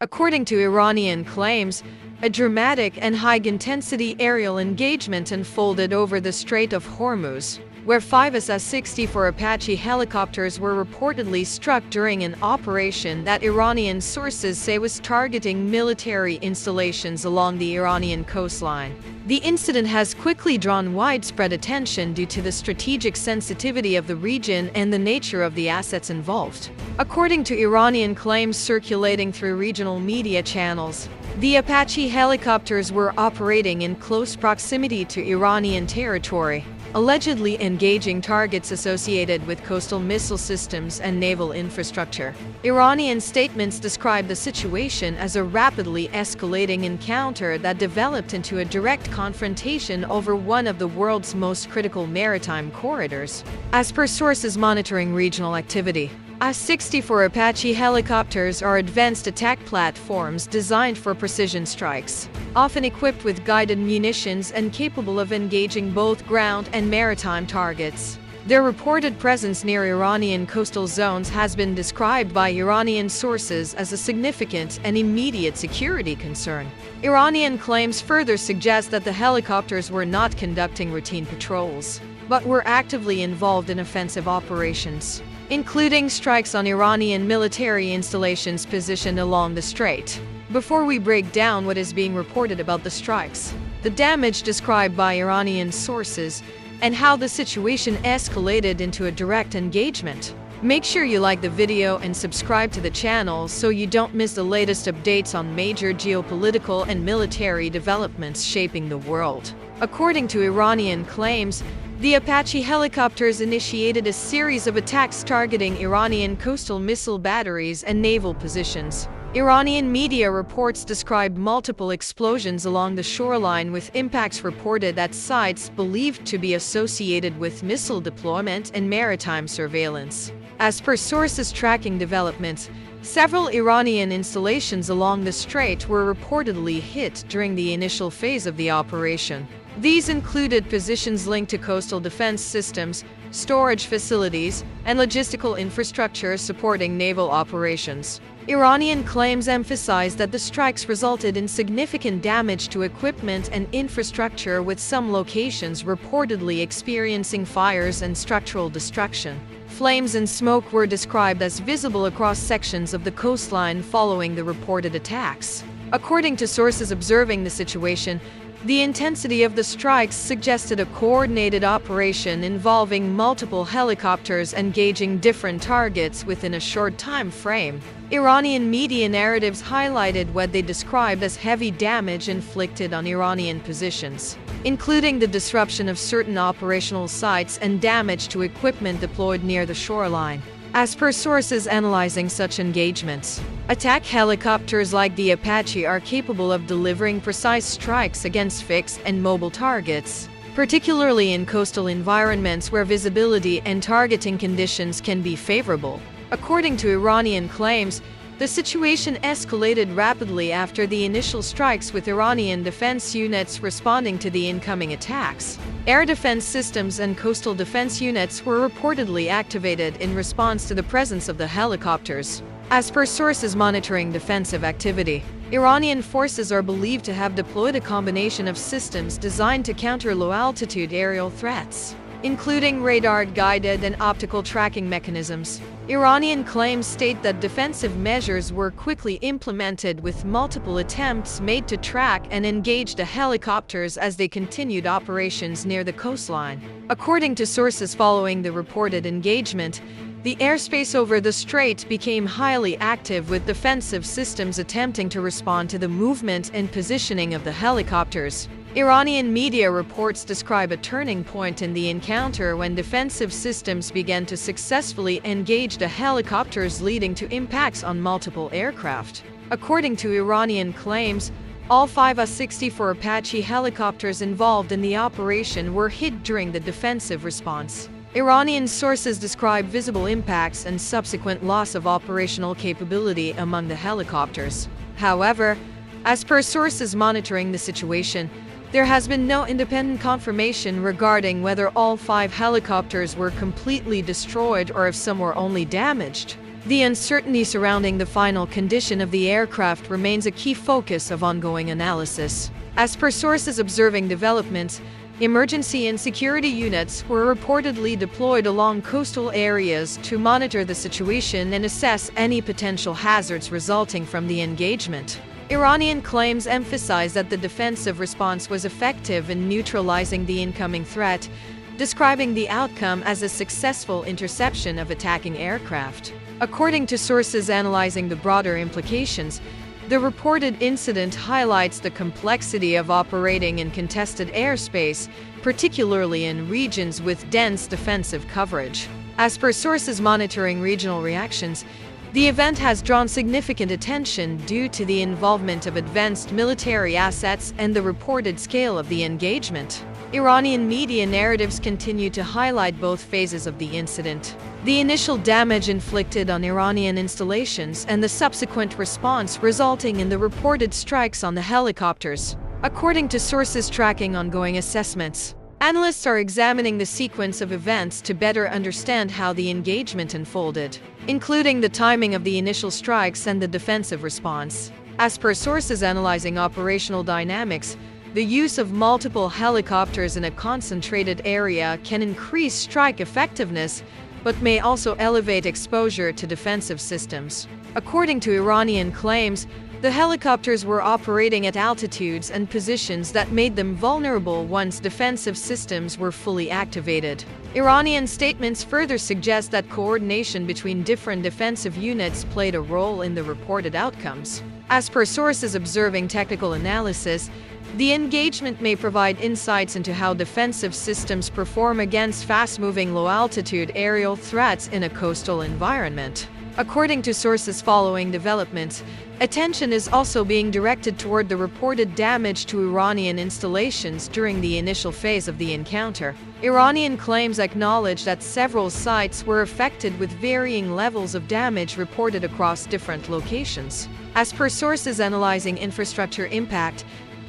According to Iranian claims, a dramatic and high-intensity aerial engagement unfolded over the Strait of Hormuz, where 5 AH-64 Apache helicopters were reportedly struck during an operation that Iranian sources say was targeting military installations along the Iranian coastline. The incident has quickly drawn widespread attention due to the strategic sensitivity of the region and the nature of the assets involved. According to Iranian claims circulating through regional media channels, the Apache helicopters were operating in close proximity to Iranian territory, allegedly engaging targets associated with coastal missile systems and naval infrastructure. Iranian statements describe the situation as a rapidly escalating encounter that developed into a direct confrontation over one of the world's most critical maritime corridors. As per sources monitoring regional activity, AH-64 Apache helicopters are advanced attack platforms designed for precision strikes, often equipped with guided munitions and capable of engaging both ground and maritime targets. Their reported presence near Iranian coastal zones has been described by Iranian sources as a significant and immediate security concern. Iranian claims further suggest that the helicopters were not conducting routine patrols, but were actively involved in offensive operations, including strikes on Iranian military installations positioned along the strait. Before we break down what is being reported about the strikes, the damage described by Iranian sources, and how the situation escalated into a direct engagement, make sure you like the video and subscribe to the channel so you don't miss the latest updates on major geopolitical and military developments shaping the world. According to Iranian claims, the Apache helicopters initiated a series of attacks targeting Iranian coastal missile batteries and naval positions. Iranian media reports described multiple explosions along the shoreline, with impacts reported at sites believed to be associated with missile deployment and maritime surveillance. As per sources tracking developments, several Iranian installations along the strait were reportedly hit during the initial phase of the operation. These included positions linked to coastal defense systems, storage facilities, and logistical infrastructure supporting naval operations. Iranian claims emphasize that the strikes resulted in significant damage to equipment and infrastructure, with some locations reportedly experiencing fires and structural destruction. Flames and smoke were described as visible across sections of the coastline following the reported attacks. According to sources observing the situation, the intensity of the strikes suggested a coordinated operation involving multiple helicopters engaging different targets within a short time frame. Iranian media narratives highlighted what they described as heavy damage inflicted on Iranian positions, including the disruption of certain operational sites and damage to equipment deployed near the shoreline. As per sources analyzing such engagements, attack helicopters like the Apache are capable of delivering precise strikes against fixed and mobile targets, particularly in coastal environments where visibility and targeting conditions can be favorable. According to Iranian claims, the situation escalated rapidly after the initial strikes, with Iranian defense units responding to the incoming attacks. Air defense systems and coastal defense units were reportedly activated in response to the presence of the helicopters. As per sources monitoring defensive activity, Iranian forces are believed to have deployed a combination of systems designed to counter low-altitude aerial threats, including radar-guided and optical tracking mechanisms. Iranian claims state that defensive measures were quickly implemented, with multiple attempts made to track and engage the helicopters as they continued operations near the coastline. According to sources following the reported engagement, the airspace over the strait became highly active, with defensive systems attempting to respond to the movement and positioning of the helicopters. Iranian media reports describe a turning point in the encounter when defensive systems began to successfully engage the helicopters, leading to impacts on multiple aircraft. According to Iranian claims, all 5 AH-64 Apache helicopters involved in the operation were hit during the defensive response. Iranian sources describe visible impacts and subsequent loss of operational capability among the helicopters. However, as per sources monitoring the situation, there has been no independent confirmation regarding whether all 5 helicopters were completely destroyed or if some were only damaged. The uncertainty surrounding the final condition of the aircraft remains a key focus of ongoing analysis. As per sources observing developments, emergency and security units were reportedly deployed along coastal areas to monitor the situation and assess any potential hazards resulting from the engagement. Iranian claims emphasize that the defensive response was effective in neutralizing the incoming threat, describing the outcome as a successful interception of attacking aircraft. According to sources analyzing the broader implications, the reported incident highlights the complexity of operating in contested airspace, particularly in regions with dense defensive coverage. As per sources monitoring regional reactions, the event has drawn significant attention due to the involvement of advanced military assets and the reported scale of the engagement. Iranian media narratives continue to highlight both phases of the incident: the initial damage inflicted on Iranian installations and the subsequent response resulting in the reported strikes on the helicopters. According to sources tracking ongoing assessments, analysts are examining the sequence of events to better understand how the engagement unfolded, including the timing of the initial strikes and the defensive response. As per sources analyzing operational dynamics, the use of multiple helicopters in a concentrated area can increase strike effectiveness, but may also elevate exposure to defensive systems. According to Iranian claims, the helicopters were operating at altitudes and positions that made them vulnerable once defensive systems were fully activated. Iranian statements further suggest that coordination between different defensive units played a role in the reported outcomes. As per sources observing technical analysis, the engagement may provide insights into how defensive systems perform against fast-moving low-altitude aerial threats in a coastal environment. According to sources following developments, attention is also being directed toward the reported damage to Iranian installations during the initial phase of the encounter. Iranian claims acknowledge that several sites were affected with varying levels of damage reported across different locations. As per sources analyzing infrastructure impact,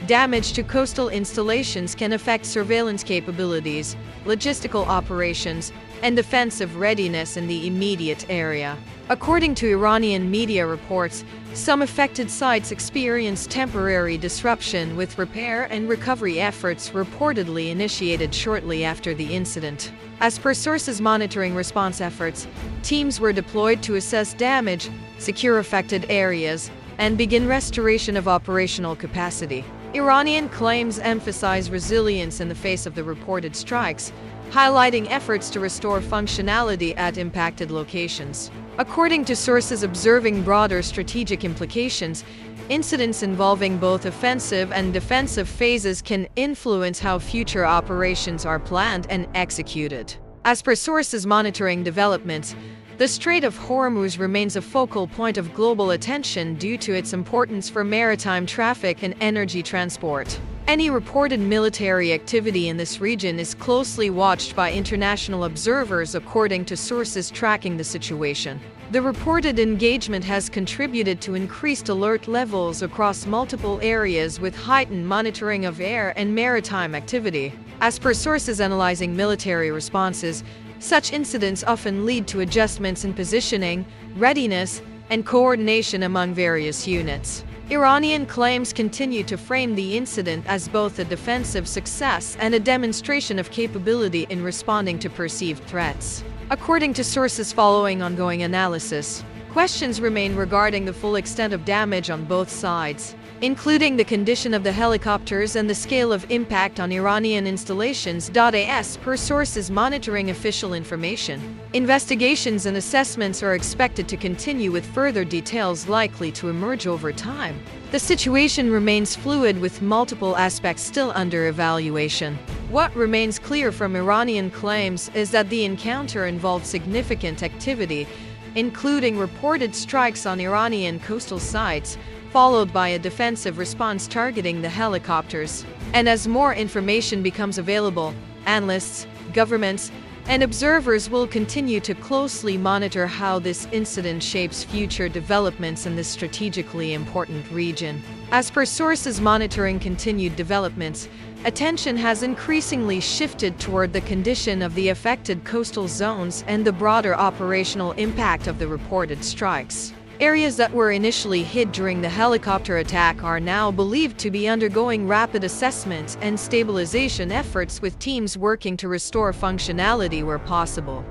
damage to coastal installations can affect surveillance capabilities, logistical operations, and defensive readiness in the immediate area. According to Iranian media reports, some affected sites experienced temporary disruption, with repair and recovery efforts reportedly initiated shortly after the incident. As per sources monitoring response efforts, teams were deployed to assess damage, secure affected areas, and begin restoration of operational capacity. Iranian claims emphasize resilience in the face of the reported strikes, highlighting efforts to restore functionality at impacted locations. According to sources observing broader strategic implications, incidents involving both offensive and defensive phases can influence how future operations are planned and executed. As per sources monitoring developments, the Strait of Hormuz remains a focal point of global attention due to its importance for maritime traffic and energy transport. Any reported military activity in this region is closely watched by international observers, according to sources tracking the situation. The reported engagement has contributed to increased alert levels across multiple areas, with heightened monitoring of air and maritime activity. As per sources analyzing military responses, such incidents often lead to adjustments in positioning, readiness, and coordination among various units. Iranian claims continue to frame the incident as both a defensive success and a demonstration of capability in responding to perceived threats. According to sources following ongoing analysis, questions remain regarding the full extent of damage on both sides, including the condition of the helicopters and the scale of impact on Iranian installations. As per sources monitoring official information, investigations and assessments are expected to continue, with further details likely to emerge over time. The situation remains fluid, with multiple aspects still under evaluation. What remains clear from Iranian claims is that the encounter involved significant activity, including reported strikes on Iranian coastal sites, followed by a defensive response targeting the helicopters. And as more information becomes available, analysts, governments, and observers will continue to closely monitor how this incident shapes future developments in this strategically important region. As per sources monitoring continued developments, attention has increasingly shifted toward the condition of the affected coastal zones and the broader operational impact of the reported strikes. Areas that were initially hit during the helicopter attack are now believed to be undergoing rapid assessment and stabilization efforts, with teams working to restore functionality where possible.